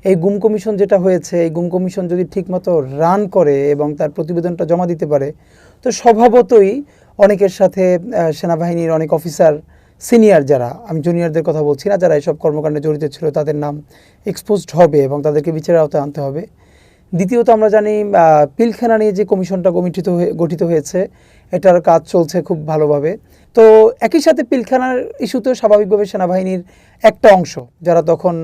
এই গুম কমিশন যেটা হয়েছে, এই গুম কমিশন যদি ঠিকমতো রান করে এবং তার প্রতিবেদনটা জমা দিতে পারে, তো স্বভাবতই অনেকের সাথে সেনাবাহিনীর অনেক অফিসার সিনিয়র, যারা, আমি জুনিয়রদের কথা বলছি না, যারা এসব কর্মকাণ্ডে জড়িত ছিল, তাদের নাম এক্সপোজড হবে এবং তাদেরকে বিচারের আওতায় আনতে হবে। দ্বিতীয়ত, আমরা জানি পিলখানা নিয়ে যে কমিশনটা গঠিত হয়েছে, এটার কাজ চলছে খুব ভালোভাবে। তো একই সাথে পিলখানার ইস্যুতেও স্বাভাবিকভাবে সেনাবাহিনীর একটা অংশ, যারা তখন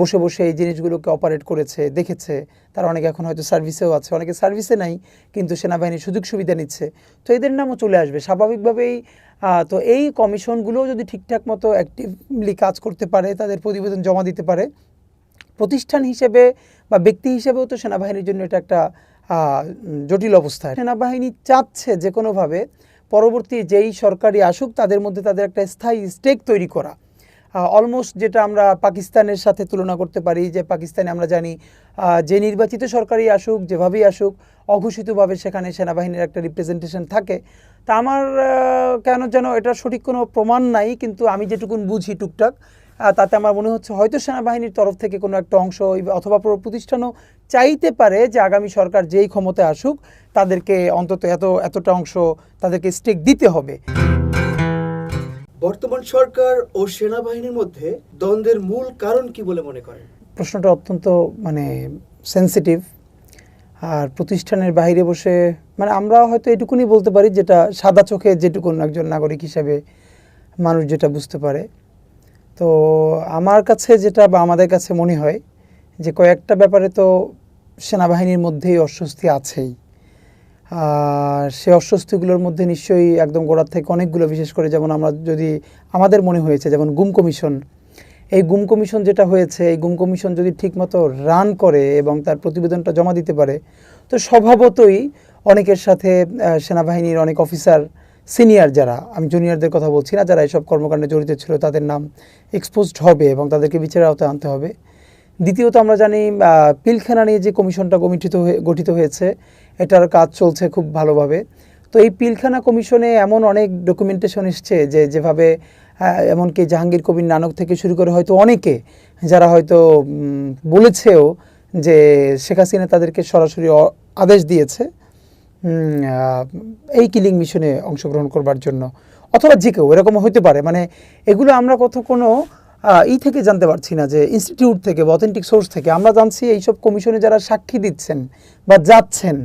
বসে বসে এই জিনিসগুলোকে অপারেট করেছে, দেখেছে, তারা অনেকে এখন হয়তো সার্ভিসেও আছে, অনেকে সার্ভিসে নাই কিন্তু সেনাবাহিনীর সুযোগ সুবিধা নিচ্ছে, তো এদের নামও চলে আসবে স্বাভাবিকভাবেই। তো এই কমিশনগুলোও যদি ঠিকঠাক মতো অ্যাক্টিভলি কাজ করতে পারে, তাদের প্রতিবেদন জমা দিতে পারে, প্রতিষ্ঠান হিসেবে বা ব্যক্তি হিসেবেও তো সেনাবাহিনীর জন্য এটা একটা জটিল অবস্থা। সেনাবাহিনী চাচ্ছে যে কোনোভাবে পরবর্তী যেই সরকারি আসুক তাদের মধ্যে তাদের একটা স্থায়ী স্টেক তৈরি করা। অলমোস্ট যেটা আমরা পাকিস্তানের সাথে তুলনা করতে পারি, যে পাকিস্তানে আমরা জানি যে নির্বাচিত সরকারি আসুক, যেভাবেই আসুক, অঘোষিতভাবে সেখানে সেনাবাহিনীর একটা রিপ্রেজেন্টেশন থাকে। তা আমার কেন যেন এটা সঠিক কোনো প্রমাণ নাই, কিন্তু আমি যেটুকুন বুঝি টুকটাক, তাতে আমার মনে হচ্ছে হয়তো সেনাবাহিনীর তরফ থেকে কোনো একটা অংশ অথবা প্রতিষ্ঠানও চাইতে পারে যে আগামী সরকার যেই ক্ষমতায় আসুক তাদেরকে অন্তত এতটা অংশ তাদেরকে স্টেক দিতে হবে। বর্তমান সরকার ও সেনাবাহিনীর মধ্যে দ্বন্দ্বের মূল কারণ কি বলে মনে করেন? প্রশ্নটা অত্যন্ত সেন্সিটিভ। আর প্রতিষ্ঠানের বাইরে বসে আমরা হয়তো এটুকুনি বলতে পারি, যেটা সাদা চোখে যেটুকুন একজন নাগরিক হিসেবে মানুষ যেটা বুঝতে পারে। তো আমার কাছে যেটা বা আমাদের কাছে মনে হয় যে কয়েকটা ব্যাপারে তো সেনাবাহিনীর মধ্যেই অস্বস্তি আছেই। আর সে অস্বস্তিগুলোর মধ্যে নিশ্চয়ই একদম গোড়ার থেকে অনেকগুলো, বিশেষ করে যেমন আমরা যদি আমাদের মনে হয়েছে যেমন গুম কমিশন, এই গুম কমিশন যেটা হয়েছে, এই গুম কমিশন যদি ঠিকমতো রান করে এবং তার প্রতিবেদনটা জমা দিতে পারে, তো স্বভাবতই অনেকের সাথে সেনাবাহিনীর অনেক অফিসার সিনিয়র, যারা, আমি জুনিয়রদের কথা বলছি না, যারা এসব কর্মকাণ্ডে জড়িত ছিল, তাদের নাম এক্সপোজড হবে এবং তাদেরকে বিচারের আওতায় আনতে হবে। দ্বিতীয়ত, আমরা জানি পিলখানা নিয়ে যে কমিশনটা গঠিত হয়েছে, এটার কাজ চলছে খুব ভালোভাবে। তো এই পিলখানা কমিশনে এমন অনেক ডকুমেন্টেশন এসছে যেভাবে এমনকি জাহাঙ্গীর কবির নানক থেকে শুরু করে হয়তো অনেকে যারা হয়তো বলেছেও যে শেখ হাসিনা তাদেরকে সরাসরি আদেশ দিয়েছে এই কিলিং মিশনে অংশগ্রহণ করবার জন্য, অথবা যে কেউ এরকম হতে পারে। এগুলো আমরা কোনো থেকে জানতে পারছি না, যে ইনস্টিটিউট থেকে বা অথেন্টিক সোর্স থেকে আমরা জানছি এইসব কমিশনে যারা সাক্ষী দিচ্ছেন বা যাচ্ছেন,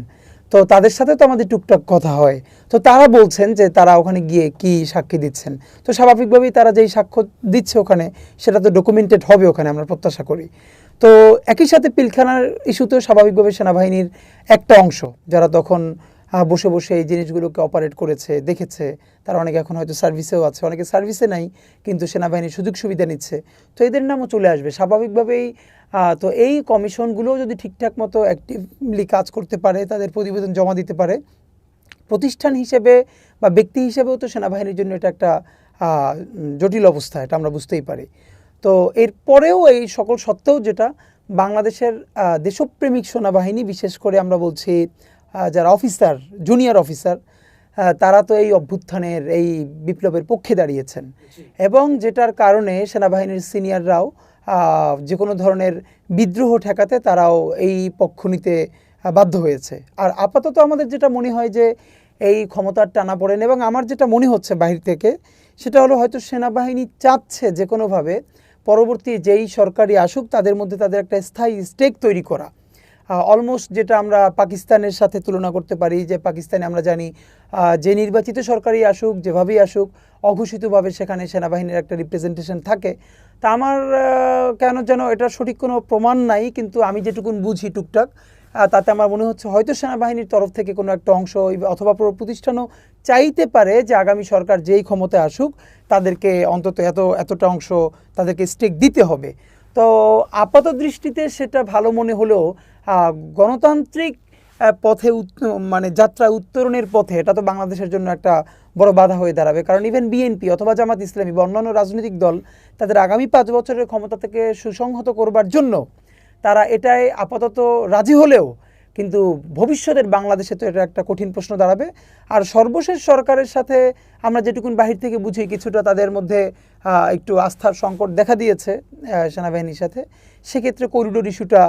তো তাদের সাথে তো আমাদের টুকটাক কথা হয়, তো তারা বলছেন যে তারা ওখানে গিয়ে কি সাক্ষী দিচ্ছেন। তো স্বাভাবিকভাবেই তারা যেই সাক্ষ্য দিচ্ছে ওখানে, সেটা তো ডকুমেন্টেড হবে ওখানে, আমরা প্রত্যাশা করি। তো একই সাথে পিলখানার ইস্যুতেও স্বাভাবিকভাবে সেনাবাহিনীর একটা অংশ, যারা তখন বসে বসে এই জিনিসগুলোকে অপারেট করেছে, দেখেছে, তারা অনেকে এখন হয়তো সার্ভিসেও আছে, অনেকে সার্ভিসে নাই কিন্তু সেনাবাহিনীর সুযোগ সুবিধা নিচ্ছে, তো এদের নামও চলে আসবে স্বাভাবিকভাবেই। তো এই কমিশনগুলোও যদি ঠিকঠাক মতো অ্যাক্টিভলি কাজ করতে পারে, তাদের প্রতিবেদন জমা দিতে পারে, প্রতিষ্ঠান হিসেবে বা ব্যক্তি হিসেবেও তো সেনাবাহিনীর জন্য এটা একটা জটিল অবস্থা, এটা আমরা বুঝতেই পারি। তো এরপরেও এই সকল সত্ত্বেও যেটা বাংলাদেশের দেশপ্রেমিক সেনাবাহিনী, বিশেষ করে আমরা বলছি যারা অফিসার, জুনিয়র অফিসার, তারা তো এই অভ্যুত্থানের, এই বিপ্লবের পক্ষে দাঁড়িয়েছেন, এবং যেটার কারণে সেনাবাহিনীর সিনিয়ররাও যে কোনো ধরনের বিদ্রোহ ঠেকাতে তারাও এই পক্ষ নিতে বাধ্য হয়েছে। আর আপাতত আমাদের যেটা মনে হয় যে এই ক্ষমতার টানাপোড়েন, এবং আমার যেটা মনে হচ্ছে বাহির থেকে, সেটা হলো হয়তো সেনাবাহিনী চাচ্ছে যে কোনোভাবে পরবর্তী যেই সরকারি আসুক তাদের মধ্যে তাদের একটা স্থায়ী স্টেক তৈরি করা। অলমোস্ট যেটা আমরা পাকিস্তানের সাথে তুলনা করতে পারি, যে পাকিস্তানে আমরা জানি যে নির্বাচিত সরকারি আসুক, যেভাবেই আসুক, অঘোষিতভাবে সেখানে সেনাবাহিনীর একটা রিপ্রেজেন্টেশন থাকে। তা আমার কেন যেন এটা সঠিক কোনো প্রমাণ নাই, কিন্তু আমি যেটুকুন বুঝি টুকটাক, তাতে আমার মনে হচ্ছে হয়তো সেনাবাহিনীর তরফ থেকে কোনো একটা অংশ অথবা প্রতিষ্ঠানও চাইতে পারে যে আগামী সরকার যেই ক্ষমতায় আসুক তাদেরকে অন্তত এতটা অংশ তাদেরকে স্টেক দিতে হবে। তো আপাত দৃষ্টিতে সেটা ভালো মনে হলেও গণতান্ত্রিক পথে যাত্রা উত্তরণের পথে এটা তো বাংলাদেশের জন্য একটা বড় বাধা হয়ে দাঁড়াবে। কারণ ইভেন বিএনপি অথবা জামাত ইসলামী বা অন্যান্য রাজনৈতিক দল তাদের আগামী 5 বছরের ক্ষমতা থেকে সুসংহত করবার জন্য তারা এটাই আপাতত রাজি হলেও কিন্তু ভবিষ্যতের বাংলাদেশে তো এটা একটা কঠিন প্রশ্ন দাঁড়াবে। আর সর্বশেষ সরকারের সাথে আমরা যেটুকুন বাহির থেকে বুঝি কিছুটা তাদের মধ্যে একটু আস্থার সংকট দেখা দিয়েছে সেনাবাহিনীর সাথে। সেক্ষেত্রে করিডোর ইস্যুটা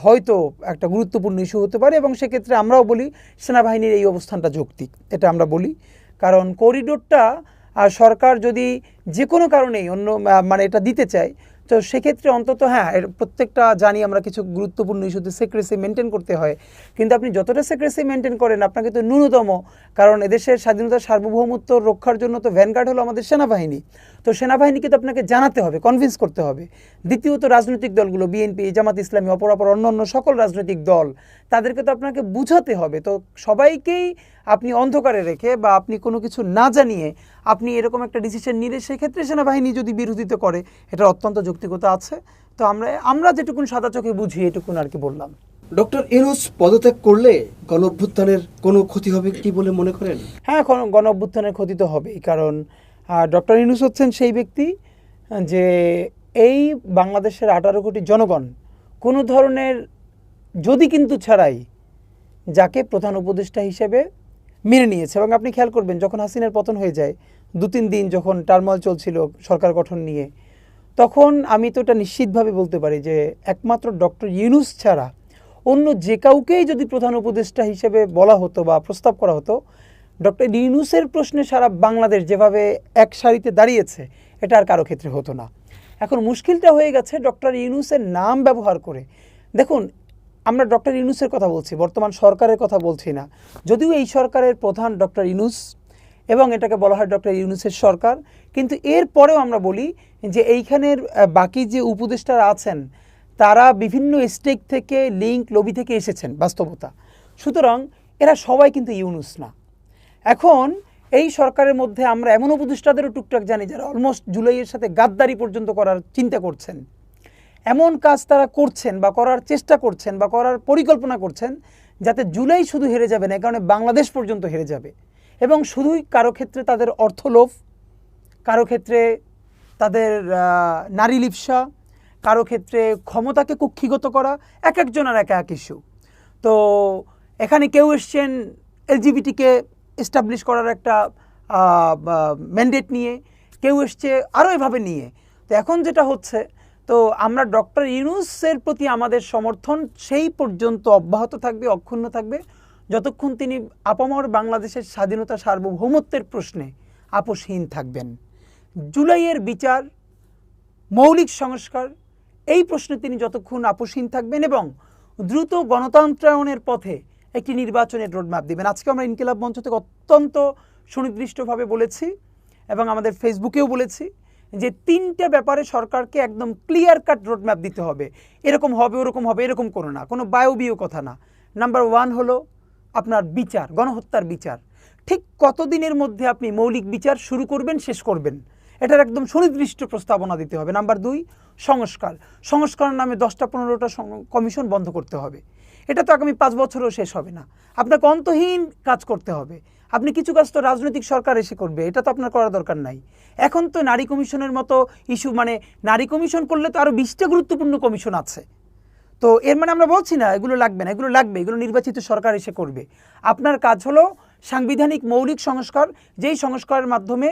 হয়তো একটা গুরুত্বপূর্ণ ইস্যু হতে পারে, এবং সেক্ষেত্রে আমরাও বলি সেনাবাহিনীর এই অবস্থানটা যৌক্তিক, এটা আমরা বলি। কারণ করিডোরটা সরকার যদি যে কোনো কারণেই অন্য মানে এটা দিতে চায়, তো সেক্ষেত্রে অন্তত এর প্রত্যেকটা জানি আমরা কিছু গুরুত্বপূর্ণ ইস্যুতে সিক্রেসি মেনটেন করতে হয়, কিন্তু আপনি যতটা সিক্রেসি মেনটেন করেন আপনাকে তো ন্যূনতম, কারণ এদেশের স্বাধীনতা সার্বভৌমত্ব রক্ষার জন্য তো ভ্যানগার্ড হলো আমাদের সেনাবাহিনী, তো সেনাবাহিনীকে তো আপনাকে জানাতে হবে, কনভিন্স করতে হবে। দ্বিতীয়ত রাজনৈতিক দলগুলো বিএনপি, জামাত ইসলামী, অপরাপর অন্য সকল রাজনৈতিক দল, তাদেরকে তো আপনাকে বুঝাতে হবে। তো সবাইকেই আপনি অন্ধকারে রেখে বা আপনি কোনো কিছু না জানিয়ে আপনি এরকম একটা ডিসিশন নিলে সেক্ষেত্রে সেনাবাহিনী যদি বিরোধিতা করে, এটার অত্যন্ত যৌক্তিকতা আছে। তো আমরা যেটুকুন সাদা চোখে বুঝি এটুকুন আর কি বললাম। ডক্টর ইউনূস পদত্যাগ করলে গণ অভ্যুত্থানের কোনো ক্ষতি হবে কি বলে মনে করেন? হ্যাঁ, গণ অভ্যুত্থানের ক্ষতি তো হবেই, কারণ ডক্টর ইউনূস হচ্ছেন সেই ব্যক্তি যে এই বাংলাদেশের 18 কোটি জনগণ কোনো ধরনের যদি কিন্তু ছাড়াই যাকে প্রধান উপদেষ্টা হিসেবে মেনে নিয়েছে। এবং আপনি খেয়াল করবেন যখন হাসিনার পতন হয়ে যায় 2-3 দিন যখন টার্মোইল চলছিল সরকার গঠন নিয়ে, তখন আমি তো এটা নিশ্চিতভাবে বলতে পারি যে একমাত্র ডক্টর ইউনূস ছাড়া অন্য যে কাউকেই যদি প্রধান উপদেষ্টা হিসেবে বলা হতো বা প্রস্তাব করা হতো, ডক্টর ইউনূসের প্রশ্নে সারা বাংলাদেশ যেভাবে এক সারিতে দাঁড়িয়েছে এটা আর কারো ক্ষেত্রে হতো না। এখন মুশকিলটা হয়ে গেছে ডক্টর ইউনূসের নাম ব্যবহার করে। দেখুন, আমরা ডক্টর ইউনূসের কথা বলছি, বর্তমান সরকারের কথা বলছি না। যদিও এই সরকারের প্রধান ডক্টর ইউনূস এবং এটাকে বলা হয় ডক্টর ইউনূসের সরকার, কিন্তু এর পরেও আমরা বলি যে এইখানের বাকি যে উপদেষ্টারা আছেন তারা বিভিন্ন স্টেক থেকে, লিঙ্ক, লবি থেকে এসেছেন বাস্তবতা। সুতরাং এরা সবাই কিন্তু ইউনূস না। এখন এই সরকারের মধ্যে আমরা এমন উপদেষ্টাদেরও টুকটাক জানি যারা অলমোস্ট জুলাইয়ের সাথে গাদ্দারি পর্যন্ত করার চিন্তা করছেন, এমন কাজ তারা করছেন বা করার চেষ্টা করছেন বা করার পরিকল্পনা করছেন যাতে জুলাই শুধু হেরে যাবে না, এই কারণে বাংলাদেশ পর্যন্ত হেরে যাবে। এবং শুধুই কারো ক্ষেত্রে তাদের অর্থলোভ, কারো ক্ষেত্রে তাদের নারী লিপ্সা, কারো ক্ষেত্রে ক্ষমতাকে কুক্ষিগত করা, এক একজনের এক এক ইস্যু। তো এখানে কেউ এসছেন এলজিবিটিকে এস্টাবলিশ করার একটা ম্যান্ডেট নিয়ে, কেউ এসছে আরও এভাবে নিয়ে। তো এখন যেটা হচ্ছে, তো আমরা ডক্টর ইউনূসের প্রতি আমাদের সমর্থন সেই পর্যন্ত অব্যাহত থাকবে, অক্ষুণ্ণ থাকবে, যতক্ষণ তিনি আপামর বাংলাদেশের স্বাধীনতা সার্বভৌমত্বের প্রশ্নে আপোষহীন থাকবেন। জুলাইয়ের বিচার, মৌলিক সংস্কার, এই প্রশ্নে তিনি যতক্ষণ আপোষহীন থাকবেন এবং দ্রুত গণতন্ত্রায়নের পথে একটি নির্বাচনের রোডম্যাপ দিবেন। আজকে আমরা ইনকিলাব মঞ্চ থেকে অত্যন্ত সুনির্দিষ্টভাবে বলেছি এবং আমাদের ফেসবুকেও বলেছি যে 3টে ব্যাপারে সরকারকে একদম ক্লিয়ার কাট রোডম্যাপ দিতে হবে। এরকম হবে, ওরকম হবে, এরকম কোনো না, কোনো বায়বীয় কথা না। নাম্বার 1 হলো আপনার বিচার, গণহত্যার বিচার। ঠিক কতদিনের মধ্যে আপনি মৌলিক বিচার শুরু করবেন, শেষ করবেন, এটার একদম সুনির্দিষ্ট প্রস্তাবনা দিতে হবে। নাম্বার 2 সংস্কার। সংস্কার নামে 10টা-15টা কমিশন বন্ধ করতে হবে। এটা তো আগামী 5 বছরও শেষ হবে না, আপনাকে অন্তহীন কাজ করতে হবে। আপনি কিছু কাজ তো রাজনৈতিক সরকার এসে করবে, এটা তো আপনার করার দরকার নাই। এখন তো নারী কমিশনের মতো ইস্যু, মানে নারী কমিশন করলে তো আরও 20টা গুরুত্বপূর্ণ কমিশন আছে। তো এর মানে আমরা বলছি না এগুলো লাগবে না, এগুলো লাগবে, এগুলো নির্বাচিত সরকার এসে করবে। আপনার কাজ হলো সাংবিধানিক মৌলিক সংস্কার, যেই সংস্কারের মাধ্যমে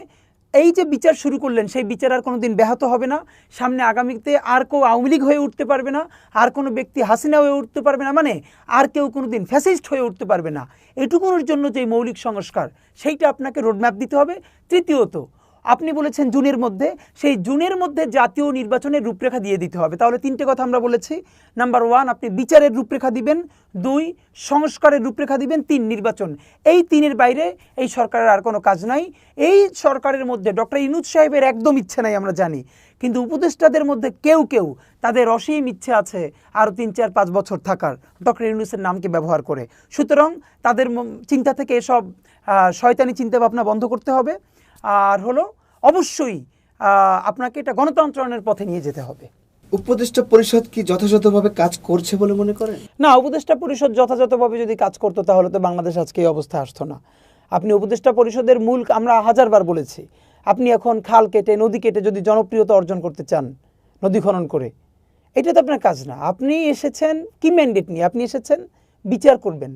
এই যে বিচার শুরু করলেন সেই বিচার আর কোনোদিন ব্যাহত হবে না। সামনে আগামীতে আর কেউ আওয়ামী লীগ হয়ে উঠতে পারবে না, আর কোনো ব্যক্তি হাসিনা হয়ে উঠতে পারবে না, মানে আর কেউ কোনোদিন ফ্যাসিস্ট হয়ে উঠতে পারবে না। এটুকুর জন্য যে মৌলিক সংস্কার, সেইটা আপনাকে রোডম্যাপ দিতে হবে। তৃতীয়ত, আপনি বলেছেন জুনের মধ্যে, সেই জুনের মধ্যে জাতীয় নির্বাচনের রূপরেখা দিয়ে দিতে হবে। তাহলে 3টে কথা আমরা বলেছি। নাম্বার 1 আপনি বিচারের রূপরেখা দিবেন, 2 সংস্কারের রূপরেখা দিবেন, 3 নির্বাচন। এই 3-এর বাইরে এই সরকারের আর কোনো কাজ নাই। এই সরকারের মধ্যে ডক্টর ইউনূস সাহেবের একদম ইচ্ছে নাই আমরা জানি, কিন্তু উপদেষ্টাদের মধ্যে কেউ কেউ তাদের অসীম ইচ্ছে আছে আরও 3-4-5 বছর থাকার ডক্টর ইউনূসের নামকে ব্যবহার করে। সুতরাং তাদের চিন্তা থেকে এসব শয়তানি চিন্তাভাবনা বন্ধ করতে হবে। আর হলো অবশ্যই আপনাকে এটা গণতন্ত্রায়নের পথে নিয়ে যেতে হবে। উপদেষ্টা পরিষদ কি যথাযথভাবে কাজ করছে বলে মনে করেন? না, উপদেষ্টা পরিষদ যথাযথভাবে যদি কাজ করতো তাহলে তো বাংলাদেশ আজকে এই অবস্থা আসতো না। আপনি উপদেষ্টা পরিষদের মূল, আমরা 1000বার বলেছি, আপনি এখন খাল কেটে, নদী কেটে যদি জনপ্রিয়তা অর্জন করতে চান, নদী খনন করে, এটা তো আপনার কাজ না। আপনি এসেছেন কি ম্যান্ডেট নিয়ে? আপনি এসেছেন বিচার করবেন।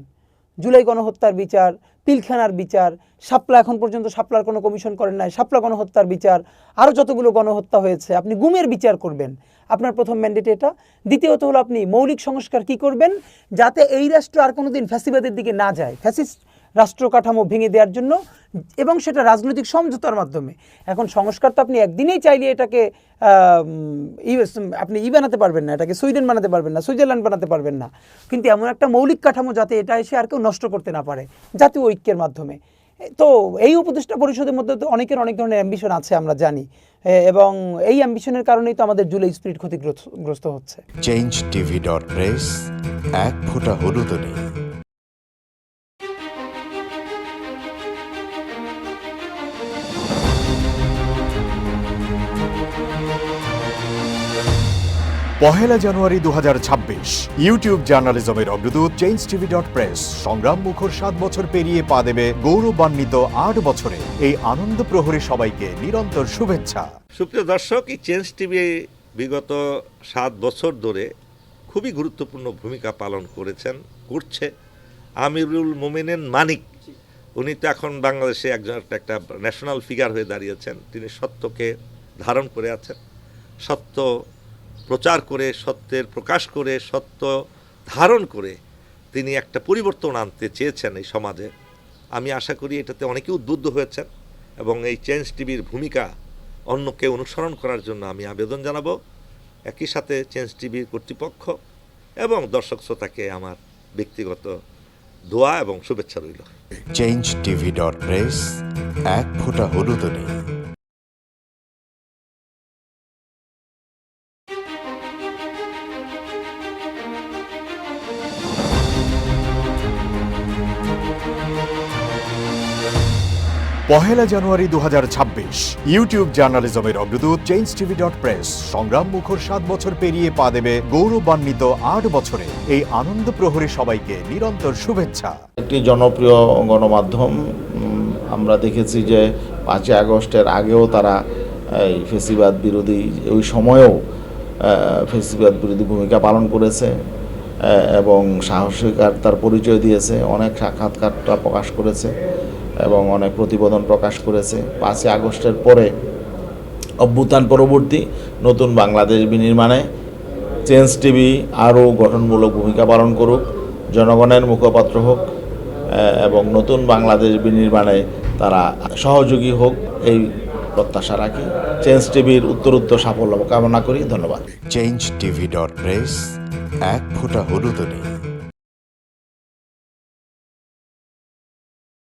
জুলাই গণহত্যার বিচার, পিলখানার বিচার, শাপলা, এখন পর্যন্ত শাপলার কোনো কমিশন করেন নাই, শাপলা গণহত্যার বিচার, আরও যতগুলো গণহত্যা হয়েছে আপনি গুমের বিচার করবেন। আপনার প্রথম ম্যান্ডেট এটা। দ্বিতীয়ত হলো আপনি মৌলিক সংস্কার কি করবেন, যাতে এই রাষ্ট্র আর কোনোদিন ফ্যাসিবাদের দিকে না যায়, ফ্যাসিস্ট রাষ্ট্র কাঠামো ভেঙে দেওয়ার জন্য, এবং সেটা রাজনৈতিক সমঝোতার মাধ্যমে। এখন সংস্কার তো আপনি একদিনেই চাইলে এটাকে আপনি বানাতে পারবেন না, এটাকে সুইডেন বানাতে পারবেন না, সুইজারল্যান্ড বানাতে পারবেন না, কিন্তু এমন একটা মৌলিক কাঠামো যাতে এটা এসে আর কেউ নষ্ট করতে না পারে, জাতীয় ঐক্যের মাধ্যমে। তো এই উপদেষ্টা পরিষদের মধ্যে তো অনেকের অনেক ধরনের অ্যাম্বিশন আছে, আমরা জানি, এবং এই অ্যাম্বিশনের কারণেই তো আমাদের জুলাই স্পিরিট ক্ষতিগ্রস্ত হচ্ছে। changetv.press এক ফোঁটা হলুদও নেই। পহেলা জানুয়ারি 2026 ইউটিউব জার্নালিজমের অগ্রদূত changetv.press সংগ্রাম মুখর 7 বছর পেরিয়ে পা দেবে গৌরবান্বিত 8 বছরে। এই আনন্দ প্রহরে সবাইকে নিরন্তর শুভেচ্ছা। সুপ্রিয় দর্শক, এই চেঞ্জ টিভি বিগত 7 বছর ধরে খুবই গুরুত্বপূর্ণ ভূমিকা পালন করছে আমিরুল মোমিনিন মানিক। উনি তো এখন বাংলাদেশে একটা ন্যাশনাল ফিগার হয়ে দাঁড়িয়েছেন। তিনি সত্যকে ধারণ করে আছেন, সত্য প্রচার করে, সত্যের প্রকাশ করে, সত্য ধারণ করে তিনি একটা পরিবর্তন আনতে চেয়েছেন এই সমাজে। আমি আশা করি এটাতে অনেকে উদ্বুদ্ধ হয়েছেন, এবং এই চেঞ্জ টিভির ভূমিকা অন্যকে অনুসরণ করার জন্য আমি আবেদন জানাবো। একই সাথে চেঞ্জ টিভির কর্তৃপক্ষ এবং দর্শক শ্রোতাকে আমার ব্যক্তিগত দোয়া এবং শুভেচ্ছা রইল। changetv.press এক ফোঁটা হলুদও নেই। পহেলা জানুয়ারি 2026 ইউটিউব জার্নালিজমের অগ্রদূত changetv.press সংগ্রাম মুখর 7 বছর পেরিয়ে পা দেবে গৌরবান্বিত 8 বছরে। এই আনন্দ প্রহরে সবাইকে নিরন্তর শুভেচ্ছা। একটি জনপ্রিয় গণমাধ্যম। আমরা দেখেছি যে 5ই আগস্টের আগেও তারা এই ফেসিবাদ বিরোধী, ওই সময়েও ফেসিবাদ বিরোধী ভূমিকা পালন করেছে এবং সাহসিকতার পরিচয় দিয়েছে। অনেক সাক্ষাৎকারটা প্রকাশ করেছে এবং অনেক প্রতিবেদন প্রকাশ করেছে। 5ই আগস্টের পরে অভ্যুত্থান পরবর্তী নতুন বাংলাদেশ বিনির্মাণে চেঞ্জ টিভি আরও গঠনমূলক ভূমিকা পালন করুক, জনগণের মুখপাত্র হোক এবং নতুন বাংলাদেশ বিনির্মাণে তারা সহযোগী হোক, এই প্রত্যাশা রাখি। চেঞ্জ টিভির উত্তরোত্তর সাফল্য কামনা করি। ধন্যবাদ। changetv.press এক ফোঁটা হলুদও নেই।